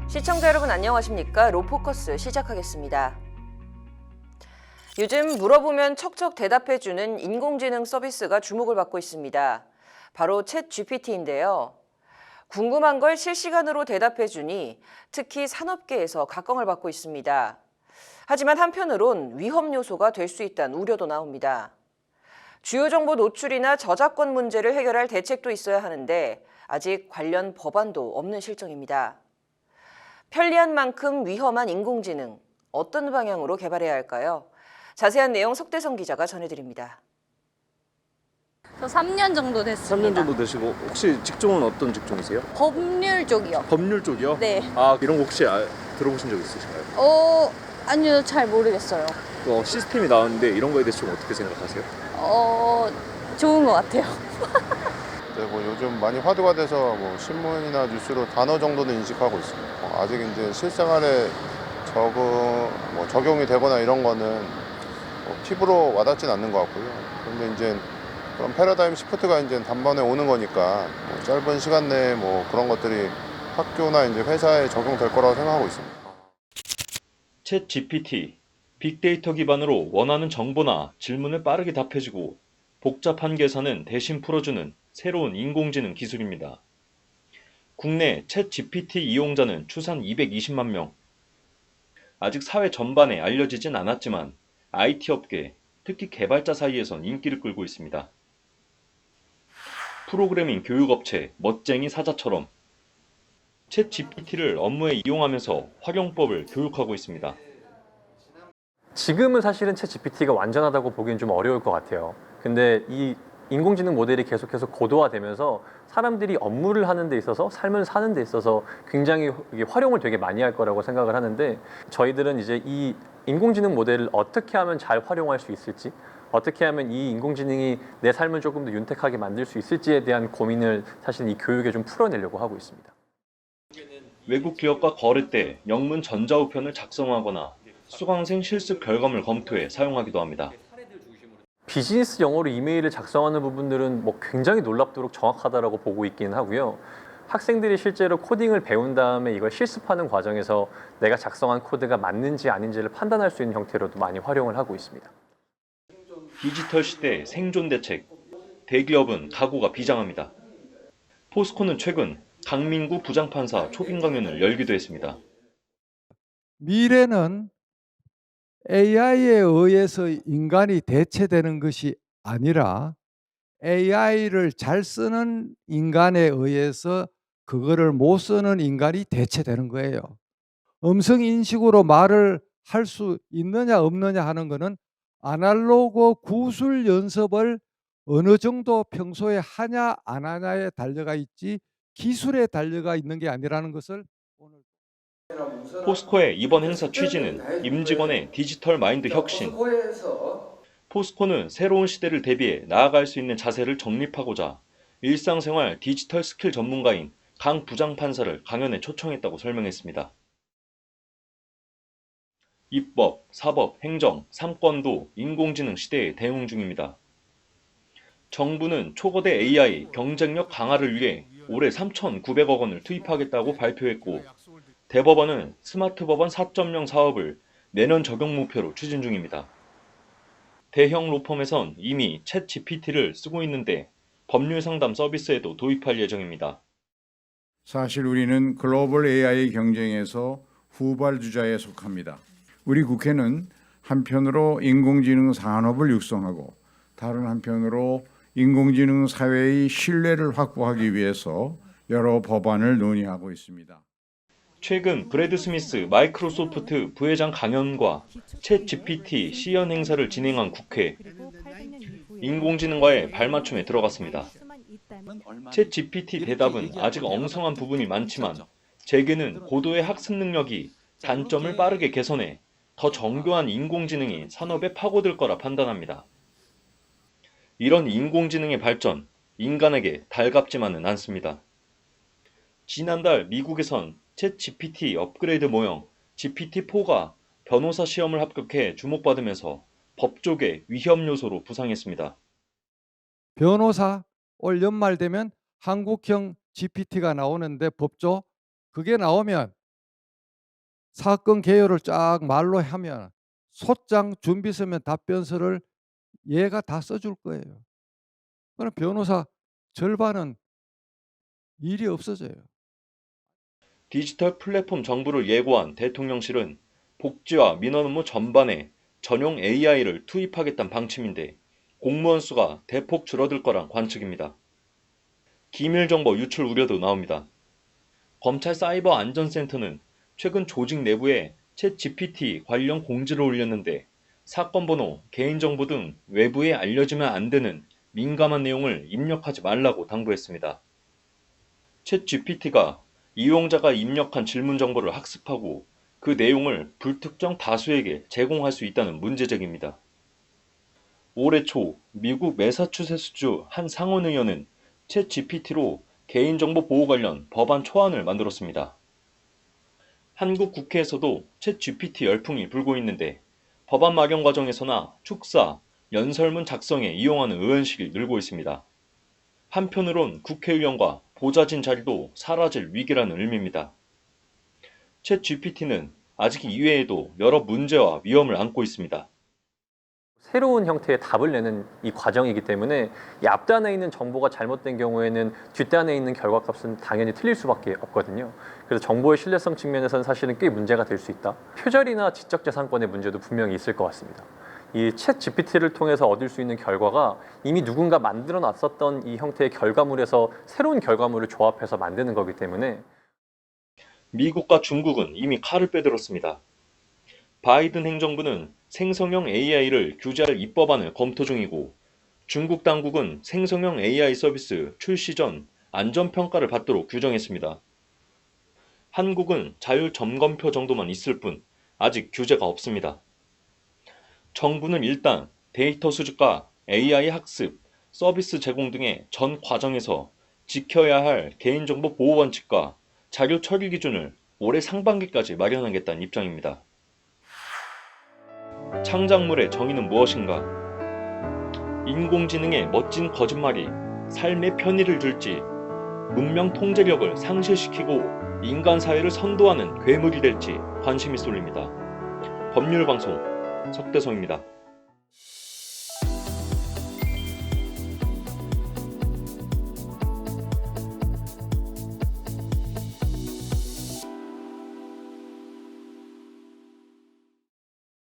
시청자 여러분 안녕하십니까? 로포커스 시작하겠습니다. 요즘 물어보면 척척 대답해주는 인공지능 서비스가 주목을 받고 있습니다. 바로 챗 GPT인데요. 궁금한 걸 실시간으로 대답해주니 특히 산업계에서 각광을 받고 있습니다. 하지만 한편으론 위험 요소가 될 수 있다는 우려도 나옵니다. 주요 정보 노출이나 저작권 문제를 해결할 대책도 있어야 하는데 아직 관련 법안도 없는 실정입니다. 편리한 만큼 위험한 인공지능, 어떤 방향으로 개발해야 할까요? 자세한 내용 석대성 기자가 전해드립니다. 저 3년 정도 됐습니다. 3년 정도 되시고 혹시 직종은 어떤 직종이세요? 법률 쪽이요. 법률 쪽이요? 네. 아, 이런 거 혹시 들어보신 적 있으신가요? 아니요, 잘 모르겠어요. 시스템이 나왔는데 이런 거에 대해서 좀 어떻게 생각하세요? 좋은 것 같아요. 네, 뭐 요즘 많이 화두가 돼서 뭐 신문이나 뉴스로 단어 정도는 인식하고 있습니다. 아직 이제 실생활에 적용이 되거나 이런 거는 피부로 와닿진 않는 것 같고요. 그런데 이제 그런 패러다임 시프트가 이제 단번에 오는 거니까 짧은 시간 내에 그런 것들이 학교나 이제 회사에 적용될 거라고 생각하고 있습니다. 챗 GPT, 빅데이터 기반으로 원하는 정보나 질문을 빠르게 답해주고 복잡한 계산은 대신 풀어주는 새로운 인공지능 기술입니다. 국내 챗 GPT 이용자는 추산 220만 명. 아직 사회 전반에 알려지진 않았지만 IT 업계, 특히 개발자 사이에선 인기를 끌고 있습니다. 프로그래밍 교육업체 멋쟁이 사자처럼 챗 GPT를 업무에 이용하면서 활용법을 교육하고 있습니다. 지금은 사실은 챗 GPT가 완전하다고 보기엔 좀 어려울 것 같아요. 근데 이 인공지능 모델이 계속해서 고도화되면서 사람들이 업무를 하는 데 있어서 삶을 사는 데 있어서 굉장히 활용을 되게 많이 할 거라고 생각을 하는데, 저희들은 이제 이 인공지능 모델을 어떻게 하면 잘 활용할 수 있을지, 어떻게 하면 이 인공지능이 내 삶을 조금 더 윤택하게 만들 수 있을지에 대한 고민을 사실 이 교육에 좀 풀어내려고 하고 있습니다. 외국 기업과 거래 때 영문 전자우편을 작성하거나 수강생 실습 결과물 검토에 사용하기도 합니다. 비즈니스 영어로 이메일을 작성하는 부분들은 굉장히 놀랍도록 정확하다라고 보고 있기는 하고요. 학생들이 실제로 코딩을 배운 다음에 이걸 실습하는 과정에서 내가 작성한 코드가 맞는지 아닌지를 판단할 수 있는 형태로도 많이 활용을 하고 있습니다. 디지털 시대 생존 대책, 대기업은 각오가 비장합니다. 포스코는 최근 강민구 부장판사 초빙 강연을 열기도 했습니다. 미래는 AI에 의해서 인간이 대체되는 것이 아니라 AI를 잘 쓰는 인간에 의해서 그거를 못 쓰는 인간이 대체되는 거예요. 음성 인식으로 말을 할 수 있느냐 없느냐 하는 거는 아날로그 구술 연습을 어느 정도 평소에 하냐 안 하냐에 달려가 있지 기술에 달려가 있는 게 아니라는 것을 오늘 포스코의 이번 행사 취지는 임직원의 디지털 마인드 혁신. 포스코는 새로운 시대를 대비해 나아갈 수 있는 자세를 정립하고자 일상생활 디지털 스킬 전문가인 강 부장판사를 강연에 초청했다고 설명했습니다. 입법, 사법, 행정, 삼권도 인공지능 시대에 대응 중입니다. 정부는 초거대 AI 경쟁력 강화를 위해 올해 3,900억 원을 투입하겠다고 발표했고, 대법원은 스마트 법원 4.0 사업을 내년 적용 목표로 추진 중입니다. 대형 로펌에선 이미 챗 GPT를 쓰고 있는데 법률 상담 서비스에도 도입할 예정입니다. 사실 우리는 글로벌 AI 경쟁에서 후발주자에 속합니다. 우리 국회는 한편으로 인공지능 산업을 육성하고 다른 한편으로 인공지능 사회의 신뢰를 확보하기 위해서 여러 법안을 논의하고 있습니다. 최근 브래드 스미스 마이크로소프트 부회장 강연과 챗 GPT 시연 행사를 진행한 국회. 인공지능과의 발맞춤에 들어갔습니다. 챗 GPT 대답은 아직 엉성한 부분이 많지만 재계는 고도의 학습 능력이 단점을 빠르게 개선해 더 정교한 인공지능이 산업에 파고들 거라 판단합니다. 이런 인공지능의 발전, 인간에게 달갑지만은 않습니다. 지난달 미국에선 챗 GPT 업그레이드 모형 GPT-4가 변호사 시험을 합격해 주목받으면서 법조계 위험 요소로 부상했습니다. 변호사 올 연말 되면 한국형 GPT가 나오는데 법조 그게 나오면 사건 개요를 쫙 말로 하면 소장 준비서면 답변서를 얘가 다 써줄 거예요. 그럼 변호사 절반은 일이 없어져요. 디지털 플랫폼 정부를 예고한 대통령실은 복지와 민원 업무 전반에 전용 AI를 투입하겠다는 방침인데 공무원 수가 대폭 줄어들 거란 관측입니다. 기밀 정보 유출 우려도 나옵니다. 검찰 사이버 안전센터는 최근 조직 내부에 챗 GPT 관련 공지를 올렸는데 사건 번호, 개인정보 등 외부에 알려지면 안 되는 민감한 내용을 입력하지 말라고 당부했습니다. 챗 GPT가 이용자가 입력한 질문 정보를 학습하고 그 내용을 불특정 다수에게 제공할 수 있다는 문제 제기입니다. 올해 초 미국 매사추세츠주 한 상원 의원은 챗 GPT로 개인정보 보호 관련 법안 초안을 만들었습니다. 한국 국회에서도 챗 GPT 열풍이 불고 있는데 법안 마련 과정에서나 축사, 연설문 작성에 이용하는 의원실이 늘고 있습니다. 한편으론 국회의원과 보좌진 자리도 사라질 위기라는 의미입니다. 챗 GPT는 아직 이외에도 여러 문제와 위험을 안고 있습니다. 새로운 형태의 답을 내는 이 과정이기 때문에 이 앞단에 있는 정보가 잘못된 경우에는 뒷단에 있는 결과값은 당연히 틀릴 수밖에 없거든요. 그래서 정보의 신뢰성 측면에서는 사실은 꽤 문제가 될 수 있다. 표절이나 지적재산권의 문제도 분명히 있을 것 같습니다. 이 챗 GPT를 통해서 얻을 수 있는 결과가 이미 누군가 만들어 놨었던 이 형태의 결과물에서 새로운 결과물을 조합해서 만드는 거기 때문에 미국과 중국은 이미 칼을 빼들었습니다. 바이든 행정부는 생성형 AI를 규제할 입법안을 검토 중이고 중국 당국은 생성형 AI 서비스 출시 전 안전평가를 받도록 규정했습니다. 한국은 자율점검표 정도만 있을 뿐 아직 규제가 없습니다. 정부는 일단 데이터 수집과 AI 학습, 서비스 제공 등의 전 과정에서 지켜야 할 개인정보 보호 원칙과 자료 처리 기준을 올해 상반기까지 마련하겠다는 입장입니다. 창작물의 정의는 무엇인가? 인공지능의 멋진 거짓말이 삶의 편의를 줄지, 문명 통제력을 상실시키고 인간 사회를 선도하는 괴물이 될지 관심이 쏠립니다. 법률방송 석대성입니다.